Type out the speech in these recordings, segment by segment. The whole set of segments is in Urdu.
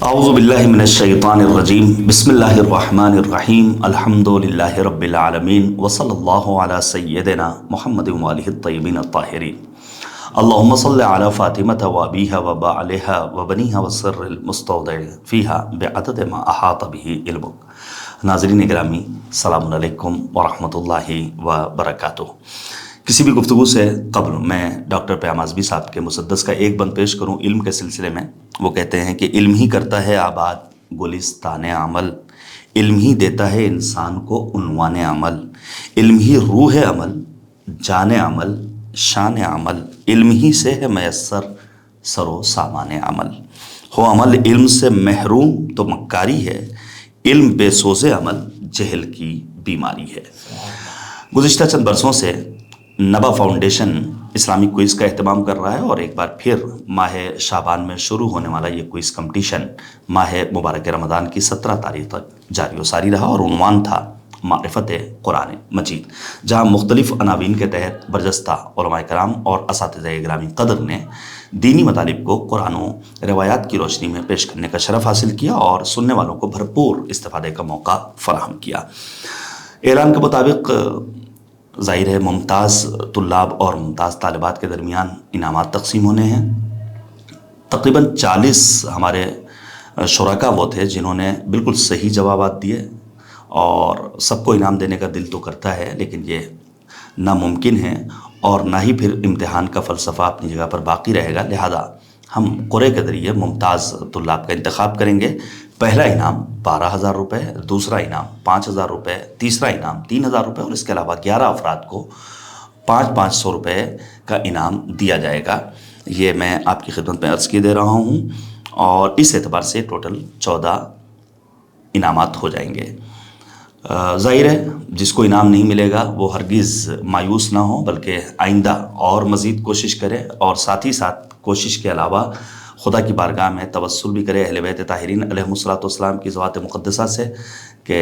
اعوذ باللہ من الشیطان الرجیم بسم اللہ الرحمن الرحیم الحمد للہ رب العالمین وصلی اللہ علی سیدنا محمد وآلہ الطیبین الطاہرین اللہم صل علی فاطمۃ وابیہا وبعلہا وبنیہا والسر المستودع فیہا بعدد ما احاط بہ علمک۔ ناظرین گرامی، السلام علیکم ورحمۃ اللہ وبرکاتہ۔ کسی بھی گفتگو سے قبل میں ڈاکٹر پیام اعظمی صاحب کے مسدس کا ایک بند پیش کروں علم کے سلسلے میں۔ وہ کہتے ہیں کہ علم ہی کرتا ہے آباد گلستان عمل، علم ہی دیتا ہے انسان کو عنوان عمل، علم ہی روح عمل، جان عمل، شان عمل، علم ہی سے ہے میسر سر و سامان عمل۔ ہو عمل علم سے محروم تو مکاری ہے، علم بے سوز عمل جہل کی بیماری ہے۔ گزشتہ چند برسوں سے نبا فاؤنڈیشن اسلامی کوئز کا اہتمام کر رہا ہے، اور ایک بار پھر ماہ شعبان میں شروع ہونے والا یہ کوئز کمپٹیشن ماہ مبارک رمضان کی 17 تاریخ تک جاری و ساری رہا، اور عنوان تھا معرفت قرآن مجید، جہاں مختلف عناوین کے تحت برجستہ علماء کرام اور اساتذہ گرامی قدر نے دینی مطالب کو قرآن و روایات کی روشنی میں پیش کرنے کا شرف حاصل کیا اور سننے والوں کو بھرپور استفادے کا موقع فراہم کیا۔ اعلان کے مطابق ظاہر ہے ممتاز طلاب اور ممتاز طالبات کے درمیان انعامات تقسیم ہونے ہیں۔ تقریباً 40 ہمارے شرکا وہ تھے جنہوں نے بالکل صحیح جوابات دیے، اور سب کو انعام دینے کا دل تو کرتا ہے، لیکن یہ ناممکن ہے اور نہ ہی پھر امتحان کا فلسفہ اپنی جگہ پر باقی رہے گا، لہذا ہم قرعے کے ذریعے ممتاز طلاب کا انتخاب کریں گے۔ پہلا انعام 12,000 روپے، دوسرا انعام 5,000 روپے، تیسرا انعام 3,000 روپے، اور اس کے علاوہ 11 افراد کو 500 روپے کا انعام دیا جائے گا۔ یہ میں آپ کی خدمت میں عرض کی دے رہا ہوں، اور اس اعتبار سے ٹوٹل 14 انعامات ہو جائیں گے۔ ظاہر ہے جس کو انعام نہیں ملے گا وہ ہرگز مایوس نہ ہو، بلکہ آئندہ اور مزید کوشش کرے، اور ساتھ ہی ساتھ کوشش کے علاوہ خدا کی بارگاہ میں توسل بھی کرے اہل بیت طاہرین علیہم الصلوۃ والسلام کی ذوات مقدسہ سے کہ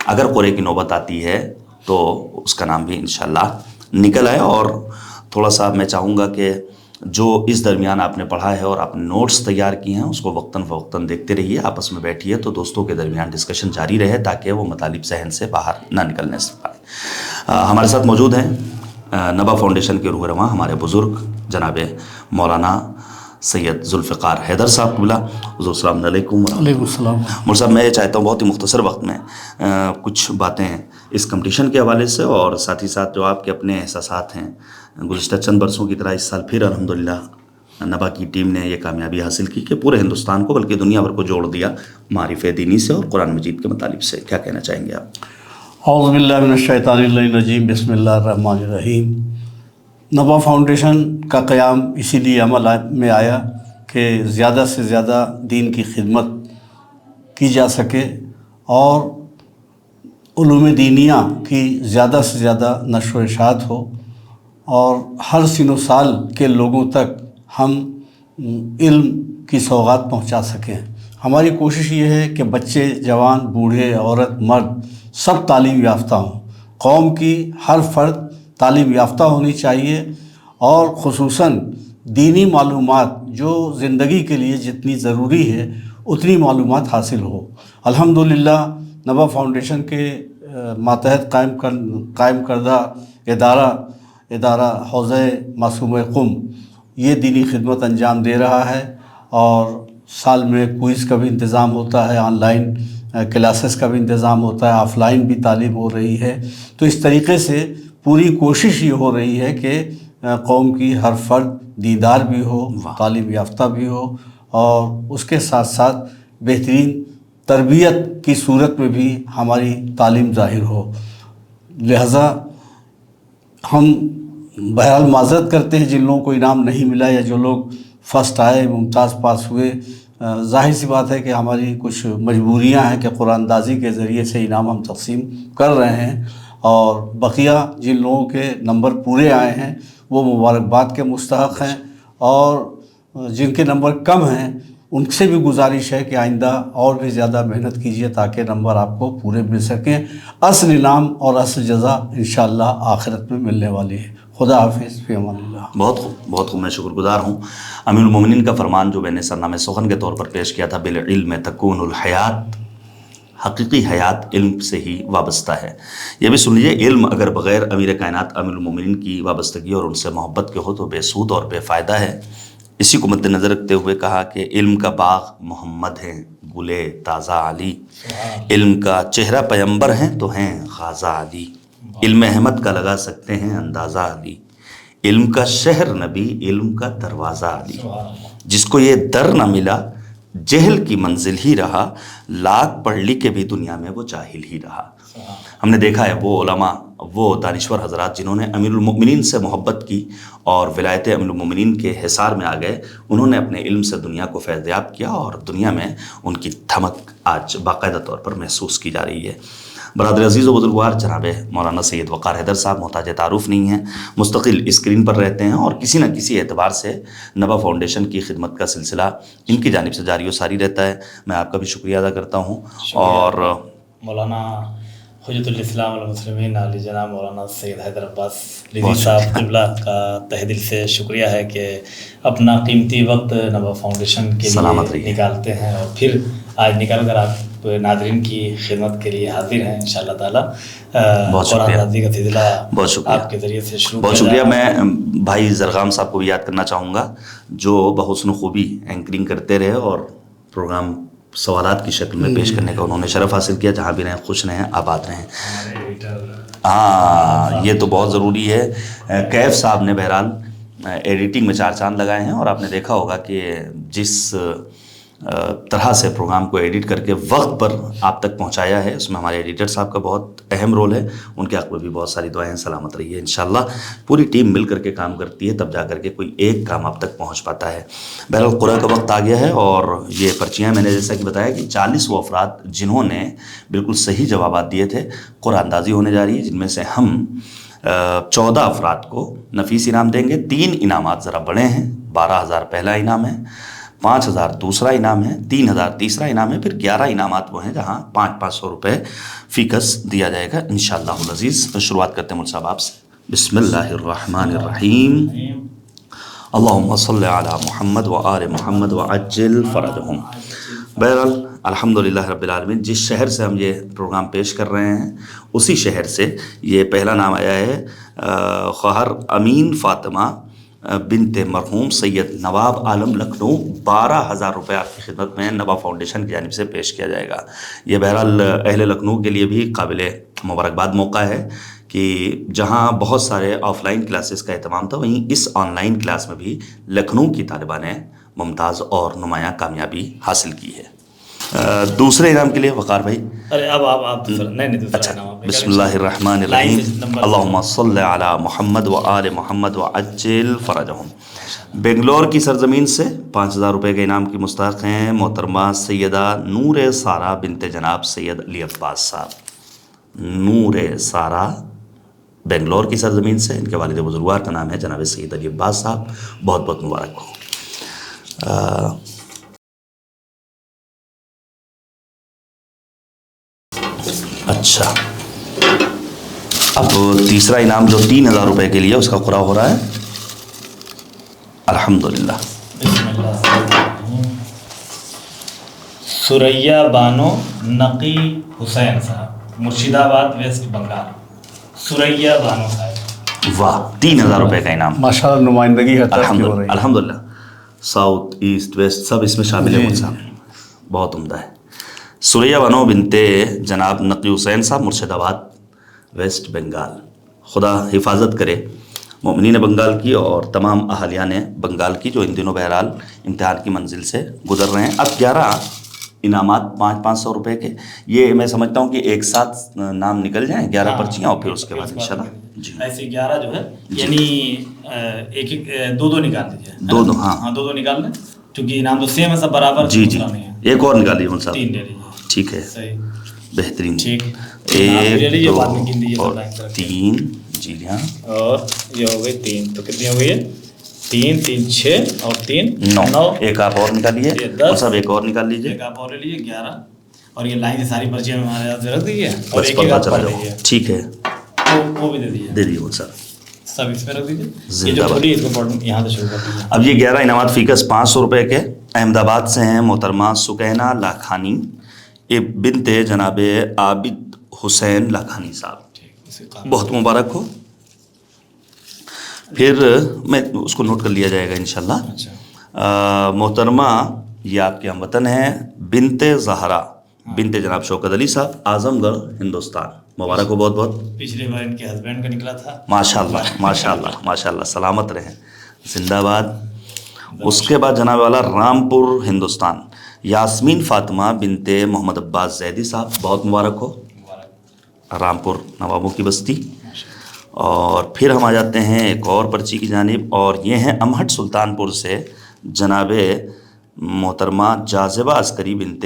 اگر قرعے کی نوبت آتی ہے تو اس کا نام بھی انشاءاللہ نکل آئے۔ اور تھوڑا سا میں چاہوں گا کہ جو اس درمیان آپ نے پڑھا ہے اور آپ نے نوٹس تیار کیے ہیں اس کو وقتاً فوقتاً دیکھتے رہیے، آپس میں بیٹھیے تو دوستوں کے درمیان ڈسکشن جاری رہے تاکہ وہ مطالب ذہن سے باہر نہ نکلنے سے پائے۔ ہمارے ساتھ موجود ہیں نبا فاؤنڈیشن کے روح رواں ہمارے بزرگ جناب مولانا سید ذوالفقار حیدر صاحب قبلہ۔ حضور السلام علیکم۔ وعلیکم السلام۔ مول صاحب، میں یہ چاہتا ہوں بہت ہی مختصر وقت میں کچھ باتیں اس کمپٹیشن کے حوالے سے، اور ساتھ ہی ساتھ جو آپ کے اپنے احساسات ہیں گزشتہ چند برسوں کی طرح اس سال پھر الحمدللہ نبا کی ٹیم نے یہ کامیابی حاصل کی کہ پورے ہندوستان کو بلکہ دنیا بھر کو جوڑ دیا معرفت دینی سے اور قرآن مجید کے مطالب سے، کیا کہنا چاہیں گے آپ؟ اعوذ باللہ من الشیطان الرجیم، بسم اللہ الرحمن الرحیم۔ نبا فاؤنڈیشن کا قیام اسی لیے عمل میں آیا کہ زیادہ سے زیادہ دین کی خدمت کی جا سکے اور علوم دینیہ کی زیادہ سے زیادہ نشر و اشاعت ہو، اور ہر سن و سال کے لوگوں تک ہم علم کی سوغات پہنچا سکیں۔ ہماری کوشش یہ ہے کہ بچے، جوان، بوڑھے، عورت، مرد سب تعلیم یافتہ ہوں۔ قوم کی ہر فرد تعلیم یافتہ ہونی چاہیے، اور خصوصاً دینی معلومات جو زندگی کے لیے جتنی ضروری ہے اتنی معلومات حاصل ہو۔ الحمدللہ نبا فاؤنڈیشن کے ماتحت قائم کردہ ادارہ حوزہ معصوم قم یہ دینی خدمت انجام دے رہا ہے، اور سال میں کوئز کا بھی انتظام ہوتا ہے، آن لائن کلاسز کا بھی انتظام ہوتا ہے، آف لائن بھی تعلیم ہو رہی ہے۔ تو اس طریقے سے پوری کوشش یہ ہو رہی ہے کہ قوم کی ہر فرد دیندار بھی ہو، تعلیم یافتہ بھی ہو، اور اس کے ساتھ ساتھ بہترین تربیت کی صورت میں بھی ہماری تعلیم ظاہر ہو۔ لہذا ہم بہرحال معذرت کرتے ہیں جن لوگوں کو انعام نہیں ملا یا جو لوگ فرسٹ آئے، ممتاز پاس ہوئے۔ ظاہر سی بات ہے کہ ہماری کچھ مجبوریاں ہیں کہ قرآن اندازی کے ذریعے سے انعام ہم تقسیم کر رہے ہیں، اور بقیہ جن لوگوں کے نمبر پورے آئے ہیں وہ مبارکباد کے مستحق ہیں، اور جن کے نمبر کم ہیں ان سے بھی گزارش ہے کہ آئندہ اور بھی زیادہ محنت کیجیے تاکہ نمبر آپ کو پورے مل سکیں۔ اصل انعام اور اصل جزا انشاءاللہ آخرت میں ملنے والی ہے۔ خدا حافظ، فی امان اللہ۔ بہت خوب، بہت خوب، میں شکر گزار ہوں۔ امیر المومنین کا فرمان جو میں نے سرنامہ سخن کے طور پر پیش کیا تھا، بالعلم تکون الحیات، حقیقی حیات علم سے ہی وابستہ ہے۔ یہ بھی سن لیجیے، علم اگر بغیر امیر کائنات امیر المومنین کی وابستگی اور ان سے محبت کے ہو تو بے سود اور بے فائدہ ہے۔ اسی کو مد نظر رکھتے ہوئے کہا کہ علم کا باغ محمد ہیں، گلے تازہ علی، علم کا چہرہ پیمبر ہیں تو ہیں غازہ علی، علم احمد کا لگا سکتے ہیں اندازہ علی، علم کا شہر نبی، علم کا دروازہ علی، جس کو یہ در نہ ملا جہل کی منزل ہی رہا، لاکھ پڑھ لی کے بھی دنیا میں وہ جاہل ہی رہا۔ ہم نے دیکھا ہے وہ علماء، وہ دانشور حضرات جنہوں نے امیر المؤمنین سے محبت کی اور ولایت امیر المؤمنین کے حصار میں آ گئے، انہوں نے اپنے علم سے دنیا کو فیضیاب کیا اور دنیا میں ان کی دھمک آج باقاعدہ طور پر محسوس کی جا رہی ہے۔ برادر عزیز و بزرگوار، جناب مولانا سید وقار حیدر صاحب محتاج تعارف نہیں ہیں، مستقل اسکرین پر رہتے ہیں اور کسی نہ کسی اعتبار سے نبا فاؤنڈیشن کی خدمت کا سلسلہ ان کی جانب سے جاری و ساری رہتا ہے۔ میں آپ کا بھی شکریہ ادا کرتا ہوں۔ اور مولانا حجت الاسلام والمسلمین علی جناب مولانا سید حیدر عباس رضوی صاحب قبلہ کا تہ دل سے شکریہ ہے کہ اپنا قیمتی وقت نبا فاؤنڈیشن کے لیے نکالتے ہیں اور پھر آج نکال کر آپ ناظرین کی خدمت کے لیے حاضر ہیں انشاءاللہ تعالیٰ۔ قرآن نازلی کا سلسلہ آپ کے ذریعے سے شروع، بہت شکریہ۔ میں بھائی زرغام صاحب کو بھی یاد کرنا چاہوں گا جو بحسن خوبی اینکرنگ کرتے رہے اور پروگرام سوالات کی شکل میں پیش کرنے کا انہوں نے شرف حاصل کیا۔ جہاں بھی رہیں خوش رہیں، آباد رہیں۔ ہاں، یہ تو بہت ضروری ہے۔ کیف صاحب نے بہرحال ایڈیٹنگ میں 4 چاند لگائے ہیں اور آپ نے دیکھا ہوگا کہ جس طرح سے پروگرام کو ایڈٹ کر کے وقت پر آپ تک پہنچایا ہے، اس میں ہمارے ایڈیٹر صاحب کا بہت اہم رول ہے۔ ان کے حق میں بھی بہت ساری دعائیں، سلامت رہیے۔ انشاءاللہ پوری ٹیم مل کر کے کام کرتی ہے، تب جا کر کے کوئی ایک کام آپ تک پہنچ پاتا ہے۔ بہرحال قرآن کا وقت آ گیا ہے اور یہ پرچیاں میں نے جیسا کہ بتایا کہ 40 وہ افراد جنہوں نے بالکل صحیح جوابات دیے تھے، قرآن اندازی ہونے جا رہی ہے، جن میں سے ہم 14 افراد کو نفیس انعام دیں گے۔ 3 انعامات ذرا بڑے ہیں، 12,000 پہلا انعام ہے، 5,000 دوسرا انعام ہے، 3,000 تیسرا انعام ہے، پھر 11 انعامات وہ ہیں جہاں 500 روپے فی کس دیا جائے گا انشاءاللہ العزیز۔ شروعات کرتے ہیں مول صاحب آپ سے۔ بسم اللہ الرحمن الرحیم، اللہم صلی علی محمد و آل محمد وعجل فرجہم۔ بہرحال الحمدللہ رب العالمین، جس شہر سے ہم یہ پروگرام پیش کر رہے ہیں اسی شہر سے یہ پہلا نام آیا ہے، خواہر امین فاطمہ بنت مرحوم سید نواب عالم لکھنؤ۔ 12,000 روپے آپ کی خدمت میں نبا فاؤنڈیشن کی جانب سے پیش کیا جائے گا۔ یہ بہرحال اہل لکھنؤ کے لیے بھی قابل مبارکباد موقع ہے کہ جہاں بہت سارے آف لائن کلاسز کا اہتمام تھا، وہیں اس آن لائن کلاس میں بھی لکھنؤ کی طالبہ نے ممتاز اور نمایاں کامیابی حاصل کی ہے۔ دوسرے انعام کے لیے وقار بھائی، ارے اب آپ اچھا، بسم اللہ الرحمن الرحیم، اللہم صلی علی محمد و آل محمد وعجل فرجہم۔ بنگلور کی سرزمین سے 5,000 روپے کے انعام کی مستحق ہیں محترمہ سیدہ نور سارہ بنت جناب سید علی عباس صاحب۔ نور سارہ بنگلور کی سرزمین سے، ان کے والد بزرگوار کا نام ہے جناب سید علی عباس صاحب، بہت بہت مبارک ہو۔ اچھا، اب تیسرا انعام جو 3,000 روپے کے لیے اس کا قرعہ ہو رہا ہے الحمدللہ۔ بسم اللہ۔ سریا بانو نقی حسین صاحب، مرشد آباد ویسٹ بنگال۔ سریا بانو صاحب، واہ، 3,000 روپے کا انعام، ماشاءاللہ نمائندگی ہر طرف کی ہو رہی ہے۔ الحمدللہ، ساؤتھ ایسٹ ویسٹ سب اس میں شامل ہیں صاحب، بہت عمدہ ہے۔ سریا بانو بنت جناب نقی حسین صاحب، مرشد آباد ویسٹ بنگال۔ خدا حفاظت کرے مومنین بنگال کی اور تمام اہالیان بنگال کی جو ان دنوں بہرحال امتحان کی منزل سے گزر رہے ہیں۔ اب 11 انعامات 500 روپے کے، یہ میں سمجھتا ہوں کہ ایک ساتھ نام نکل جائیں 11 پرچیاں اور پھر اس کے بعد انشاءاللہ جی ایسے 11 جو ہے یعنی ایک دو نکال دیجیے، دو ہاں دو نکال لیں کیونکہ انعام تو سیم ہے سب برابر۔ جی جی، ایک اور نکال لیجیے مول صاحب۔ 3 لے لیجیے، ٹھیک ہے، صحیح، بہترین۔ ٹھیک، 1 2 اور 3، جی ہاں، اور یہ ہو گئی 3، تو کتنی ہو گئی ہے؟ 3 3 6 اور 3 9۔ ایک آپ اور نکالیے اور سب ایک اور نکال لیجیے، ایک آپ اور لے لیجیے 11، اور یہ لائن ساری پرچیاں ہمارے ہاتھ میں رکھ دیجیے اور بس ایک پردہ آپ چلا پڑھ جاؤ۔ لیجیے، ٹھیک ہے، وہ بھی دے دیجیے، دے دیجیے مول صاحب۔ سب اس میں رکھ دیجیے. یہ زندہ جو باد. کھلی اس کو یہاں سے شروع کر دیجیے. اب یہ 11 انعامات فیکس 500 روپے کے احمد آباد سے ہیں محترمہ سکینہ لاکھانی بنت جناب عابد حسین لاکھانی صاحب. بہت مبارک ہو. پھر میں اس کو نوٹ کر لیا جائے گا انشاءاللہ. اچھا. محترمہ یہ آپ کے ہم وطن ہیں بنت زہرا بنت جناب شوکت علی صاحب اعظم گڑھ ہندوستان. مبارک ہو بہت بہت. پچھلے بار ان کے ہسبینڈ کا نکلا تھا. ماشاء اللہ ماشاء اللہ ماشاء اللہ. سلامت رہیں. زندہ باد. اس کے بعد جناب والا رامپور ہندوستان یاسمین فاطمہ بنت محمد عباس زیدی صاحب. بہت مبارک ہو. رامپور نوابوں کی بستی. اور پھر ہم آ جاتے ہیں ایک اور پرچی کی جانب اور یہ ہیں امہٹ سلطان پور سے جناب محترمہ جاذبہ عسکری بنت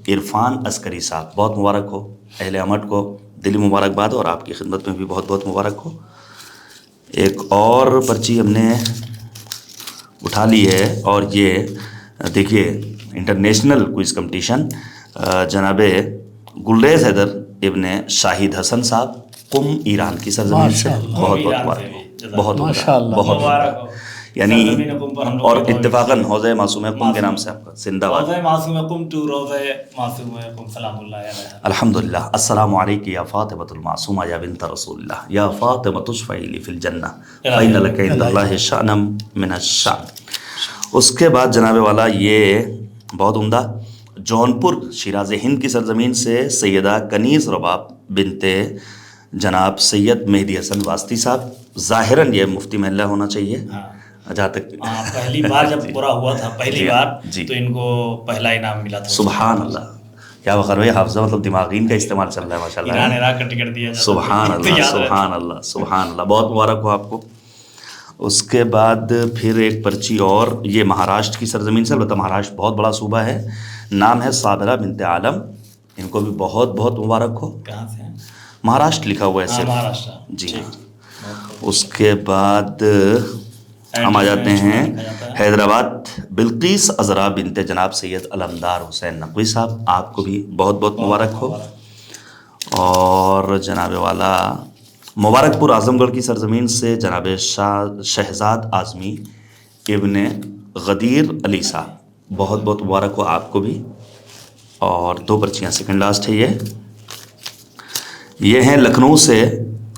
عرفان عسکری صاحب. بہت مبارک ہو. اہل امہٹ کو دلی مبارکباد اور آپ کی خدمت میں بھی بہت بہت مبارک ہو. ایک اور پرچی ہم نے اٹھا لی ہے اور یہ دیکھیے انٹرنیشنل کوئز کمپٹیشن جناب گلریز حیدر ابن شاہد حسن صاحب قم ایران کی سرزمین سے. بہت بہت مبارک. بہت بہت یعنی اور اتفاقاً حوضہ معصومہ قم کے نام سے آپ کا. زندہ باد. روضہ معصومہ قم ٹو روضہ معصومہ قم سلام اللہ علیہ. الحمدللہ. السلام علیک یا فاطمۃ المعصومہ یا بنت رسول اللہ یا فاطمۃ اشفعی لی فی الجنہ فإن لک عند اللہ شأنا من الشأن. اس کے بعد جناب والا یہ بہت عمدہ جونپور شیراز ہند کی سرزمین سے سیدہ کنیز رباب بنت جناب سید مہدی حسن واسطی صاحب. ظاہراً یہ مفتی محلہ ہونا چاہیے جہاں تک. پہلی بار جب پورا ہوا تھا پہلی بار تو ان کو پہلا انعام ملا تھا. سبحان اللہ. کیا بخیر بھائی حافظہ مطلب دماغین کا استعمال چل رہا ہے ماشاء اللہ. ایران عراق کا ٹکٹ دیا. سبحان اللہ سبحان اللہ سبحان اللہ. بہت مبارک ہو آپ کو. اس کے بعد پھر ایک پرچی اور یہ مہاراشٹر کی سرزمین سے. البتہ مہاراشٹر بہت بڑا صوبہ ہے. نام ہے صابرہ بنت عالم. ان کو بھی بہت بہت مبارک ہو. کہاں سے ہیں؟ مہاراشٹر لکھا ہوا ہے صرف. مہاراشٹر. جی ہاں. اس کے بعد ہم آ جاتے ہیں حیدرآباد بلقیس عذرا بنت جناب سید علمدار حسین نقوی صاحب. آپ کو بھی بہت بہت مبارک ہو. اور جناب والا مبارک پور اعظم گڑھ کی سرزمین سے جناب شہزاد اعظمی ابن غدیر علی صاحب. بہت بہت مبارک ہو آپ کو بھی. اور دو پرچیاں سیکنڈ لاسٹ ہے یہ ہیں لکھنؤ سے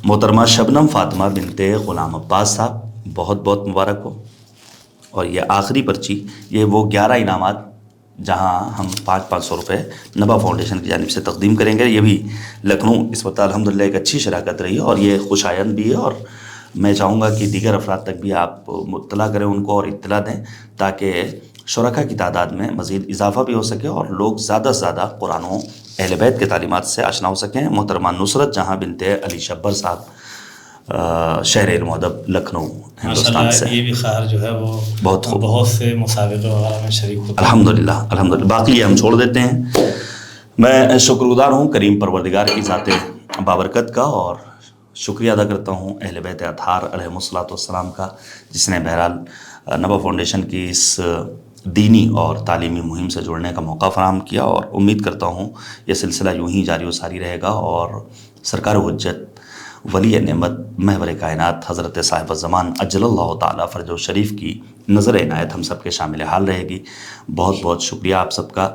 محترمہ شبنم فاطمہ بنت غلام عباس صاحب. بہت بہت مبارک ہو. اور یہ آخری پرچی یہ وہ 11 انعامات جہاں ہم 500 روپے نبا فاؤنڈیشن کی جانب سے تقدیم کریں گے. یہ بھی لکھنؤ اس وقت الحمدللہ ایک اچھی شراکت رہی ہے اور یہ خوش آئند بھی ہے. اور میں چاہوں گا کہ دیگر افراد تک بھی آپ مطلع کریں ان کو اور اطلاع دیں تاکہ شرکاء کی تعداد میں مزید اضافہ بھی ہو سکے اور لوگ زیادہ سے زیادہ قرآن و اہل بیت کے تعلیمات سے آشنا ہو سکیں. محترمہ نصرت جہاں بنت علی شبر صاحب شہر علم و ادب لکھنؤ ہندوستان سے. یہ بھی خیر جو ہے وہ بہت سے مسابقے وغیرہ میں شریک ہوتے ہیں. الحمدللہ الحمدللہ. باقی یہ ہم چھوڑ دیتے ہیں. میں شکر گزار ہوں کریم پروردگار کی ذات بابرکت کا اور شکریہ ادا کرتا ہوں اہل بیت اطہار علیہم الصلوۃ والسلام کا جس نے بہرحال نبا فاؤنڈیشن کی اس دینی اور تعلیمی مہم سے جڑنے کا موقع فراہم کیا. اور امید کرتا ہوں یہ سلسلہ یوں ہی جاری و ساری رہے گا اور سرکار حجت ولی نعمت محور کائنات حضرت صاحب الزمان اجل اللہ تعالیٰ فرج و شریف کی نظر عنایت ہم سب کے شامل حال رہے گی. بہت بہت شکریہ آپ سب کا.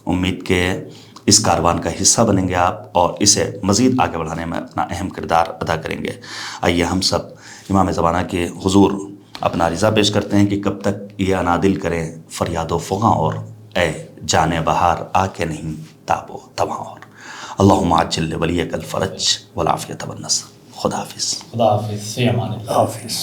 امید کہ اس کاروان کا حصہ بنیں گے آپ اور اسے مزید آگے بڑھانے میں اپنا اہم کردار ادا کریں گے. آئیے ہم سب امام زمانہ کے حضور اپنا رضا پیش کرتے ہیں کہ کب تک یہ انادل کریں فریاد و فغاں اور اے جان بہار آ کے نہیں تاب و تواں اور. اللہم عجل ولیک الفرج والعافیت والنصر. خدا حافظ. خدا حافظ. فی امان اللہ. حافظ.